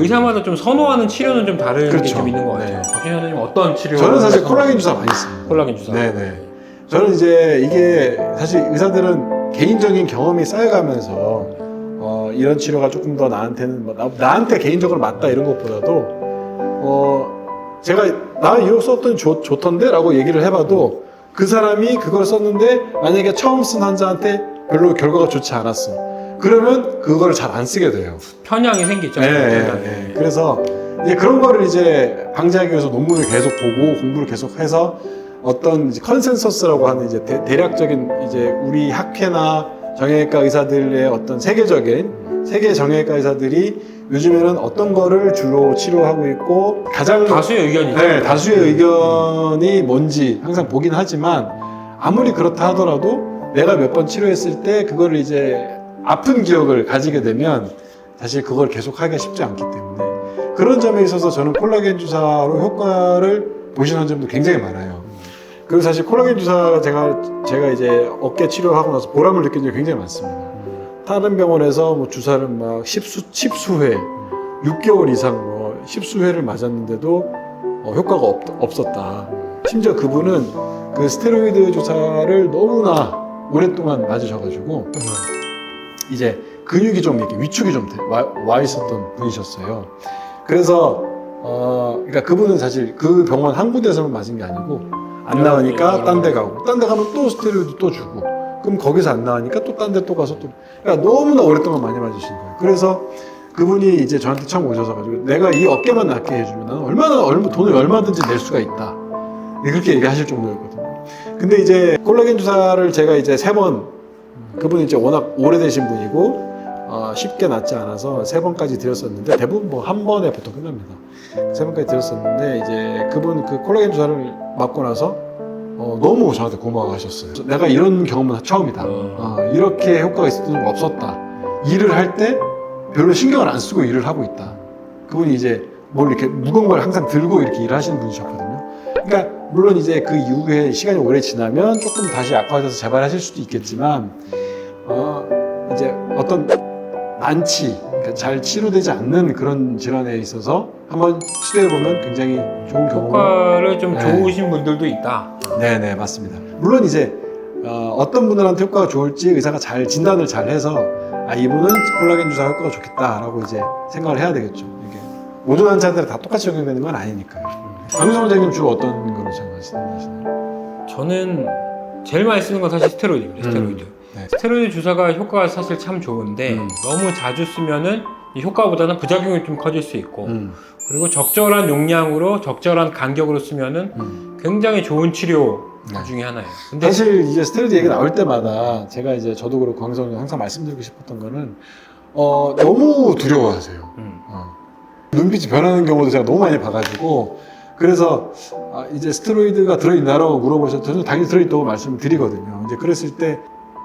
의사마다 좀 선호하는 치료는 좀 다른 게 그렇죠. 좀 있는 것 같아요. 네. 박진현 선생님 어떤 치료? 저는 사실 콜라겐 주사 많이 씁니다. 콜라겐 주사. 네네. 저는 이제 이게 사실 의사들은 개인적인 경험이 쌓여가면서 이런 치료가 조금 더 나한테는 나한테 개인적으로 맞다 이런 것보다도 제가 나 이거 썼더니 좋던데 라고 얘기를 해봐도 그 사람이 그걸 썼는데 만약에 처음 쓴 환자한테 별로 결과가 좋지 않았어. 그러면 그걸 잘 안 쓰게 돼요. 편향이 생기죠. 네. 그래서 이제 그런 거를 이제 방지하기 위해서 논문을 계속 보고 공부를 계속 해서 어떤 이제 컨센서스라고 하는 이제 대략적인 이제 우리 학회나 정형외과 의사들의 어떤 세계 정형외과 의사들이 요즘에는 어떤 거를 주로 치료하고 있고 가장 다수의 의견이죠. 네, 다수의 의견이 뭔지 항상 보긴 하지만 아무리 그렇다 하더라도 내가 몇 번 치료했을 때 그거를 이제 아픈 기억을 가지게 되면 사실 그걸 계속 하기가 쉽지 않기 때문에 그런 점에 있어서 저는 콜라겐 주사로 효과를 보신 환자분들 굉장히 많아요. 그리고 사실 콜라겐 주사가 제가 이제 어깨 치료하고 나서 보람을 느낀 적이 굉장히 많습니다. 다른 병원에서 뭐 주사를 막 십수회, 6개월 이상 뭐 십수회를 맞았는데도 효과가 없었다. 심지어 그분은 그 스테로이드 주사를 너무나 오랫동안 맞으셔가지고 이제 근육이 좀 이렇게 위축이 좀 와 있었던 분이셨어요. 그래서 그러니까 그분은 사실 그 병원 한 군데서만 맞은 게 아니고 안 나으니까 딴 데 가고 딴 데 가면 또 스테로이드 또 주고 그럼 거기서 안 나으니까 또 딴 데 또 가서 또 그러니까 너무나 오랫동안 많이 맞으신 거예요. 그래서 그분이 이제 저한테 처음 오셔서 가지고 내가 이 어깨만 낫게 해주면 나는 돈을 얼마든지 낼 수가 있다. 그렇게 얘기하실 정도였거든요. 근데 이제 콜라겐 주사를 제가 이제 3번 그분이 이제 워낙 오래되신 분이고 쉽게 낫지 않아서 3번까지 드렸었는데 대부분 뭐 한 번에 보통 끝납니다. 3번까지 드렸었는데 이제 그분 그 콜라겐 주사를 맞고 나서 너무 저한테 고마워하셨어요. 내가 이런 경험은 처음이다. 이렇게 효과가 있었던 적 없었다. 일을 할 때 별로 신경을 안 쓰고 일을 하고 있다. 그분이 이제 뭘 이렇게 무거운 걸 항상 들고 이렇게 일을 하시는 분이셨거든요. 그러니까 물론 이제 그 이후에 시간이 오래 지나면 조금 다시 악화돼서 재발하실 수도 있겠지만 이제 어떤 그러니까 잘 치료되지 않는 그런 질환에 있어서 한번 시도해보면 굉장히 좋은 효과를 좀 좋으신 분들도 있다. 네네, 맞습니다. 물론 이제 어떤 분들한테 효과가 좋을지 의사가 잘 진단을 잘 해서 이분은 콜라겐 주사 효과가 좋겠다라고 이제 생각을 해야 되겠죠. 이게 모든 환자들이 다 똑같이 적용되는 건 아니니까요. 강유성 원장님 주로 어떤 거를 사용하시나요? 저는 제일 많이 쓰는 건 사실 스테로이드입니다. 스테로이드. 네. 스테로이드 주사가 효과가 사실 참 좋은데 너무 자주 쓰면은 이 효과보다는 부작용이 좀 커질 수 있고 그리고 적절한 용량으로 적절한 간격으로 쓰면은 굉장히 좋은 치료 중에 하나예요. 근데 사실 이제 스테로이드 얘기 나올 때마다 제가 이제 저도 그렇고 강유성 항상 말씀드리고 싶었던 거는 너무 두려워하세요. 눈빛이 변하는 경우도 제가 너무 많이 봐가지고 그래서 이제 스테로이드가 들어있나라고 물어보셔서 저는 당연히 들어있다고 말씀을 드리거든요. 이제 그랬을 때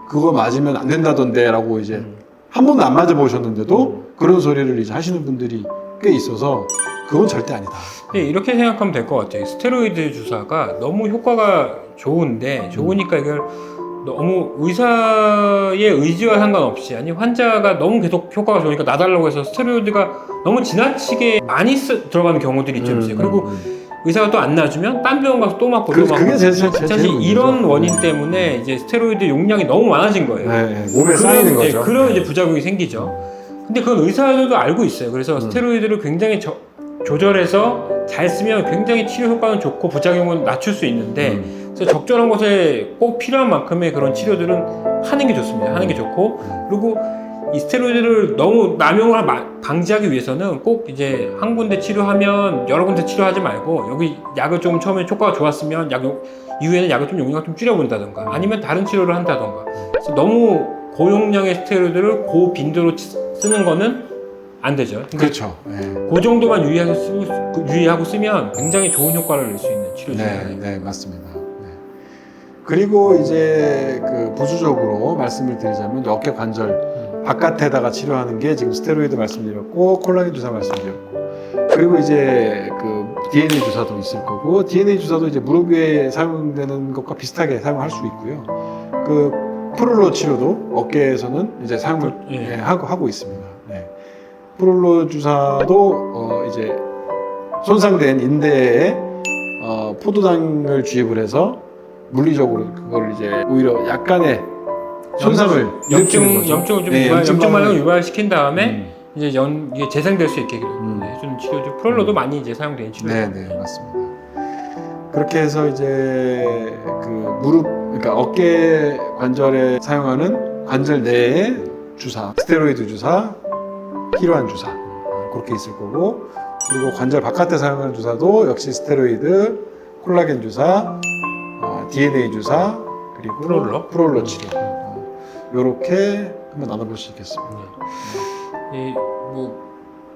그거 맞으면 안 된다던데 라고 이제 한 번도 안 맞아보셨는데도 그런 소리를 이제 하시는 분들이 꽤 있어서 그건 절대 아니다. 네, 이렇게 생각하면 될 것 같아요. 스테로이드 주사가 너무 효과가 좋으니까 이걸 너무 의사의 의지와 상관없이 아니 환자가 너무 계속 효과가 좋으니까 놔달라고 해서 스테로이드가 너무 지나치게 많이 들어가는 경우들이 좀 있어요. 그리고 의사가 또 안 놔주면 딴 병원 가서 또 맞고 또 맞고 그게 사실 문제죠. 이런 원인 때문에 이제 스테로이드 용량이 너무 많아진 거예요. 네, 몸에 쌓이는 거죠. 그런 이제 부작용이 생기죠. 근데 그건 의사들도 알고 있어요. 그래서 스테로이드를 굉장히 조절해서 잘 쓰면 굉장히 치료 효과는 좋고 부작용은 낮출 수 있는데 그래서 적절한 곳에 꼭 필요한 만큼의 그런 치료들은 하는 게 좋습니다. 하는 게 좋고 그리고 이 스테로이드를 너무 남용을 방지하기 위해서는 꼭 이제 한 군데 치료하면 여러 군데 치료하지 말고 여기 약을 좀 처음에 효과가 좋았으면 이후에는 약을 좀 용량을 좀 줄여본다던가 아니면 다른 치료를 한다던가 그래서 너무 고용량의 스테로이드를 고빈도로 쓰는 거는 안 되죠. 그렇죠. 그 정도만 유의하고 쓰면 굉장히 좋은 효과를 낼 수 있는 치료 중에 네, 맞습니다. 그리고 이제 그 부수적으로 말씀을 드리자면 어깨 관절 바깥에다가 치료하는 게 지금 스테로이드 말씀드렸고 콜라겐 주사 말씀드렸고 그리고 이제 그 DNA 주사도 있을 거고 DNA 주사도 이제 무릎 위에 사용되는 것과 비슷하게 사용할 수 있고요. 그 프롤로 치료도 어깨에서는 이제 사용을 하고 있습니다. 네. 프롤로 주사도 이제 손상된 인대에 포도당을 주입을 해서 물리적으로 그걸 이제 오히려 약간의 손상을 일으키는 거죠. 염증을 좀 네, 염증 반응을 반응을- 유발시킨 다음에 이제 이게 재생될 수 있게 해주는 치료죠. 프롤로도 많이 이제 사용되는 치료죠. 네, 맞습니다. 그렇게 해서 이제 그 무릎, 그러니까 어깨 관절에 사용하는 관절 내에 주사, 스테로이드 주사, 필요한 주사 그렇게 있을 거고, 그리고 관절 바깥에 사용하는 주사도 역시 스테로이드, 콜라겐 주사, DNA 주사, 그리고 프롤로 치료. 이렇게 한번 나눠볼 수 있겠습니다.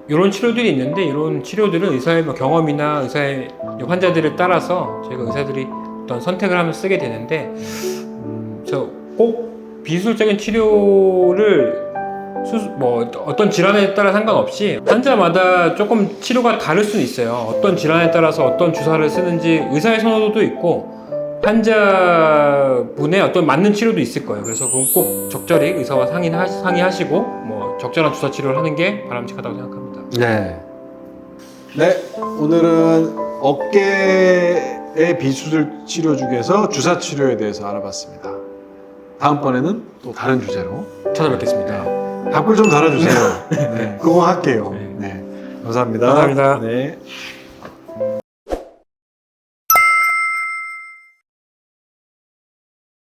이런 치료들이 있는데 이런 치료들은 의사의 뭐 경험이나 의사의 환자들에 따라서 저희가 의사들이 어떤 선택을 하면 쓰게 되는데 저 꼭 비수술적인 치료를 뭐 어떤 질환에 따라 상관없이 환자마다 조금 치료가 다를 수는 있어요. 어떤 질환에 따라서 어떤 주사를 쓰는지 의사의 선호도도 있고 환자분의 어떤 맞는 치료도 있을 거예요. 그래서 그건 꼭 적절히 의사와 상의하시고 뭐 적절한 주사 치료를 하는 게 바람직하다고 생각합니다. 네, 오늘은 어깨의 비수술 치료 중에서 주사 치료에 대해서 알아봤습니다. 다음번에는 또 다른 주제로 찾아뵙겠습니다. 댓글 좀 달아주세요. 네, 그거 할게요. 네, 감사합니다. 감사합니다. 네.